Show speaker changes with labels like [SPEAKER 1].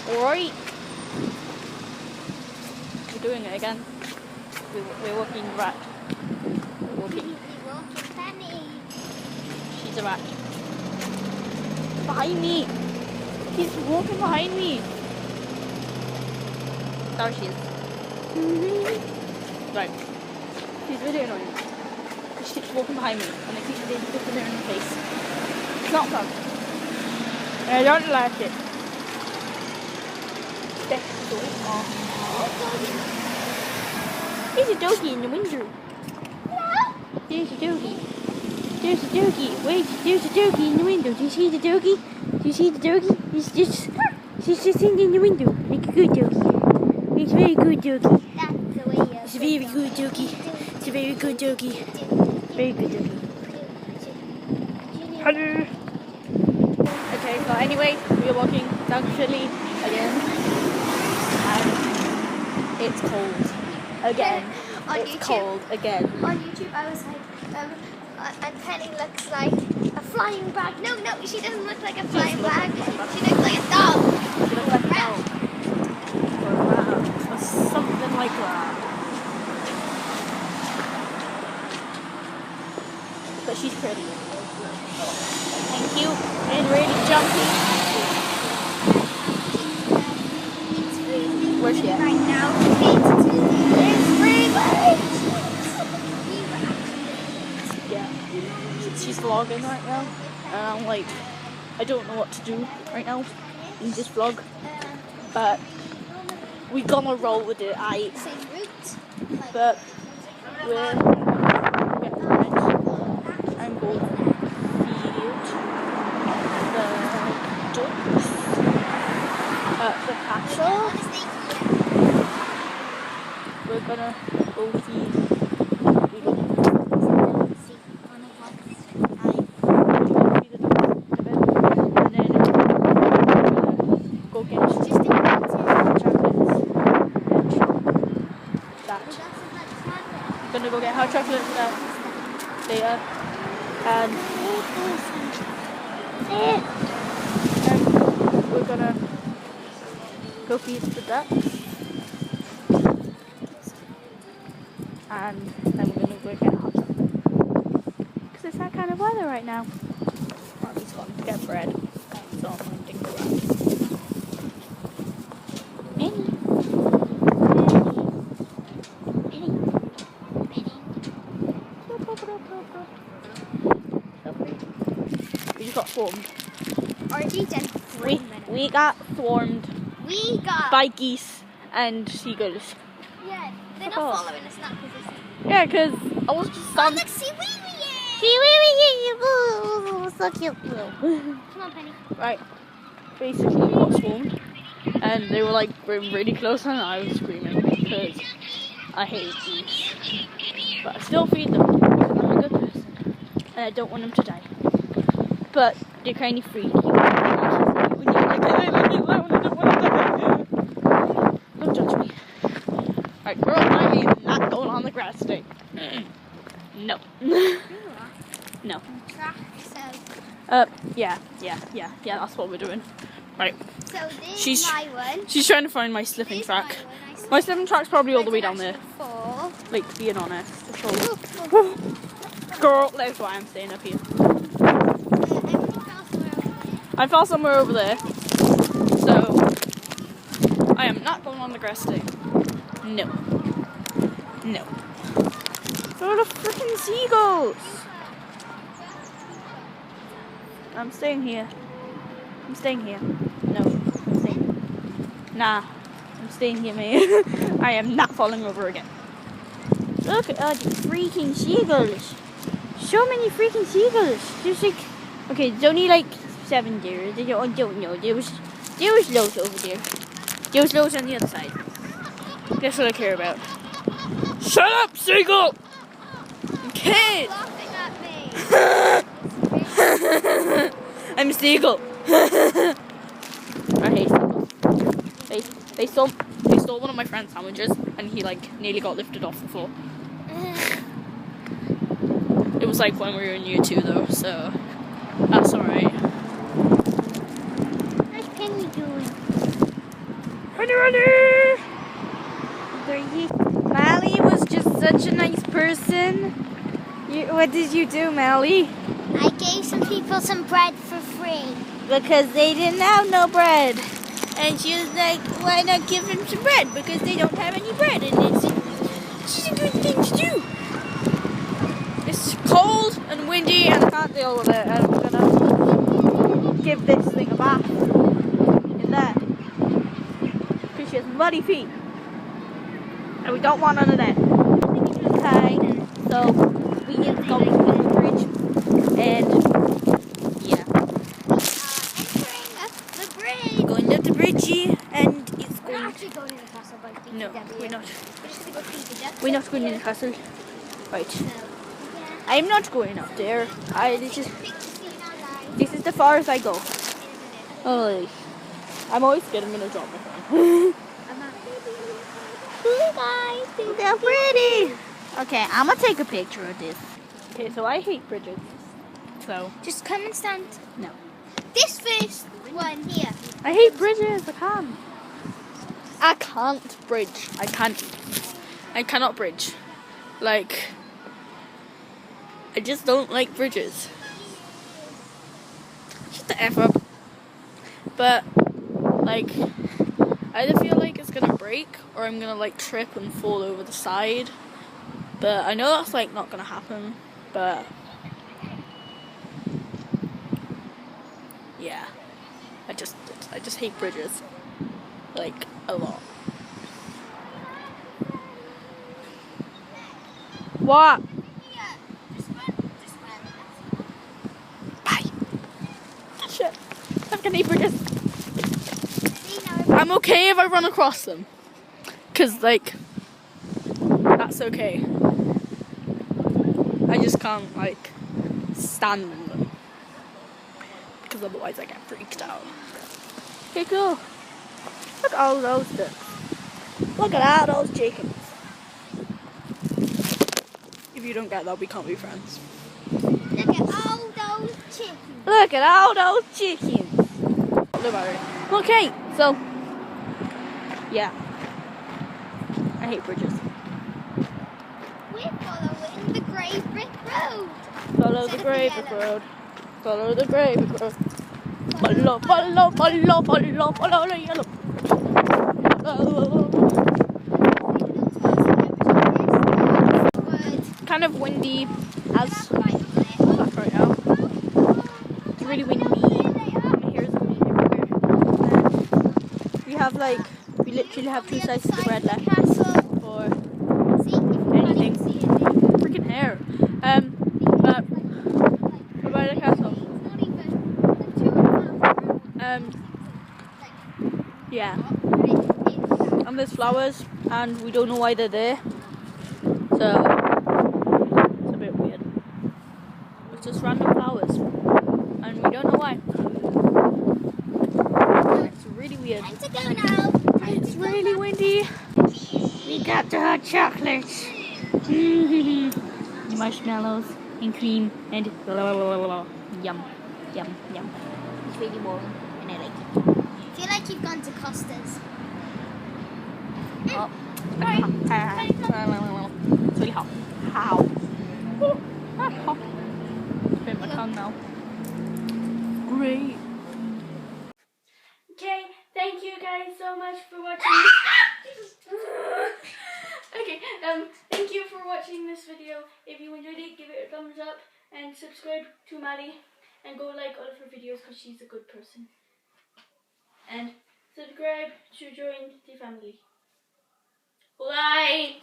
[SPEAKER 1] Alright. We're doing it again. We're walking rat. We're walking.
[SPEAKER 2] Penny.
[SPEAKER 1] She's a rat. Behind me. He's walking behind me. There she is. Right. She's really annoying. She keeps walking behind me and I keep looking her in the face. It's not fun. And I don't like it. There's a doggy in the window. There's a doggy. There's a doggy. Wait, there's a doggy in the window. Do you see the doggy? Do you see the doggy? She's just sitting in the window. Like a good doggy. It's a very good doggy.
[SPEAKER 2] That's the way you
[SPEAKER 1] It's a very good doggy. It's a very good doggy. Very good doggy. Hello. Okay, so anyway, we are walking down Philly again. And it's cold. Again.
[SPEAKER 2] On
[SPEAKER 1] It's
[SPEAKER 2] YouTube.
[SPEAKER 1] cold again.
[SPEAKER 2] On YouTube, I was like, and Penny looks like a flying bag. No, she doesn't look like a flying bag. She looks like a dog.
[SPEAKER 1] She looks like a dog. Or a rat. Or something like that. But she's pretty. Thank you. And really jumpy.
[SPEAKER 2] It's freezing.
[SPEAKER 1] Where's she at?
[SPEAKER 2] Right now, it's freezing.
[SPEAKER 1] Yeah. She's vlogging right now. And I'm like, I don't know what to do right now in this vlog. But we gonna roll with it,
[SPEAKER 2] Same route.
[SPEAKER 1] but we're get lunch and go feed the ducks at the castle. We're gonna go feed the ducks. And then go get chocolates and that. Gonna go get hot chocolate later, and we're gonna go feed the ducks, and then we're gonna go get hot chocolate because it's that kind of weather right now. Mommy's gone to get bread, so I'm going to go around. We just got swarmed. We got swarmed
[SPEAKER 2] We got.
[SPEAKER 1] by geese and seagulls.
[SPEAKER 2] Yeah, they're not
[SPEAKER 1] Oh.
[SPEAKER 2] following us now because it's.
[SPEAKER 1] Yeah, because I was just
[SPEAKER 2] Oh,
[SPEAKER 1] standing.
[SPEAKER 2] look, see,
[SPEAKER 1] So cute.
[SPEAKER 2] Come on, Penny.
[SPEAKER 1] Right. Basically, we got swarmed, and they were like really close, and I was screaming because I hate geese. But I still feed them because I'm a good person, and I don't want them to die. But they're kind of freaky. When you're like, I don't want to die. Don't judge me. Right, girl, I am not going on the grass today. No. No.
[SPEAKER 2] Track says.
[SPEAKER 1] Yeah, that's what we're doing. Right.
[SPEAKER 2] So this
[SPEAKER 1] She's-
[SPEAKER 2] is my one.
[SPEAKER 1] She's trying to find my slipping
[SPEAKER 2] This
[SPEAKER 1] track.
[SPEAKER 2] is my one. I said
[SPEAKER 1] My slipping track's probably all the way down
[SPEAKER 2] I
[SPEAKER 1] there.
[SPEAKER 2] said Fall.
[SPEAKER 1] Like, being honest. So, girl, that's why I'm staying up here. I fell somewhere over there. So, I am not going on the grass today. No. No. There are the freaking seagulls. I'm staying here. I'm staying here. No, I'm staying. Nah, I'm staying here, man. I am not falling over again. Look at all the freaking seagulls. So many freaking seagulls. There's like, okay, there's only like 7 there. I don't know. There was loads over there. There was loads on the other side. That's what I care about. Shut up, seagull! Kid!
[SPEAKER 2] Laughing at me.
[SPEAKER 1] I'm a seagull. I hate seagulls. They stole one of my friend's sandwiches, and he like nearly got lifted off the floor. It was like when we were in year 2 though, so that's alright.
[SPEAKER 2] How's Penny doing?
[SPEAKER 1] Ready. 3. Mally was just such a nice person. What did you do, Mally?
[SPEAKER 2] I gave some people some bread for free.
[SPEAKER 1] Because they didn't have no bread. And she was like, why not give them some bread? Because they don't have any bread. And it's a good thing to do. It's cold and windy and I can't deal with it. I'm going to give this thing a bath in there. Because she has muddy feet. And we don't want none of that. Okay, so we need to go to the bridge. And yeah.
[SPEAKER 2] Entering up the bridge.
[SPEAKER 1] Going up the bridge and it's
[SPEAKER 2] We're
[SPEAKER 1] going
[SPEAKER 2] actually going to the castle by PTW.
[SPEAKER 1] No, we're not.
[SPEAKER 2] We're just going to go PTW.
[SPEAKER 1] We're not going in the castle. Right.
[SPEAKER 2] No. Yeah.
[SPEAKER 1] I'm not going up there.
[SPEAKER 2] Picture scene outside.
[SPEAKER 1] This is the far as I go. Oh, I'm always scared I'm gonna drop my phone.
[SPEAKER 2] I'm not.
[SPEAKER 1] Guys, they're pretty. Okay, I'm gonna take a picture of this. Okay, so I hate bridges. So
[SPEAKER 2] Just come and stand.
[SPEAKER 1] no,
[SPEAKER 2] This first one here.
[SPEAKER 1] I hate bridges. I can't bridge. I cannot bridge. Like, I just don't like bridges. Shut the F up. But, like, I either feel like it's gonna break or I'm gonna, like, trip and fall over the side. But I know that's, like, not gonna happen. But, yeah. I just hate bridges. Like, a lot. What? Bye. Shit. I'm gonna hate bridges. I'm okay if I run across them. Cause like, that's okay. I just can't like, stand on them. Because otherwise I get freaked out. Okay, cool. Look at all those ducks. Look at all those chickens. If you don't get that, we can't be friends.
[SPEAKER 2] Look at all those chickens.
[SPEAKER 1] Look at all those chickens. Don't worry. Okay, so yeah, I hate bridges.
[SPEAKER 2] We're following the grey brick road.
[SPEAKER 1] Follow the grey brick road. Follow the grey brick road. Follow, follow, follow, follow, follow the yellow. Kind of windy as right now. It's really windy. My hair is going everywhere. We have like, we literally have 2 slices of bread left for anything. Freaking hair. But what about the castle? Yeah. And there's flowers, and we don't know why they're there. So it's a bit weird. It's just random flowers, and we don't know why. It's really weird.
[SPEAKER 2] Time to go now.
[SPEAKER 1] It's really windy. We got the hot chocolates. Marshmallows and cream and yum, yum, yum. It's really warm and I like it.
[SPEAKER 2] I feel like you've gone to Costa's.
[SPEAKER 1] Oh, it's really hot. How? Not hot. Spit my tongue now. Great. Okay, thank you guys so much for watching. Okay, thank you for watching this video. If you enjoyed it, give it a thumbs up and subscribe to Maddie and go like all of her videos because she's a good person. And subscribe to join the family. Bye.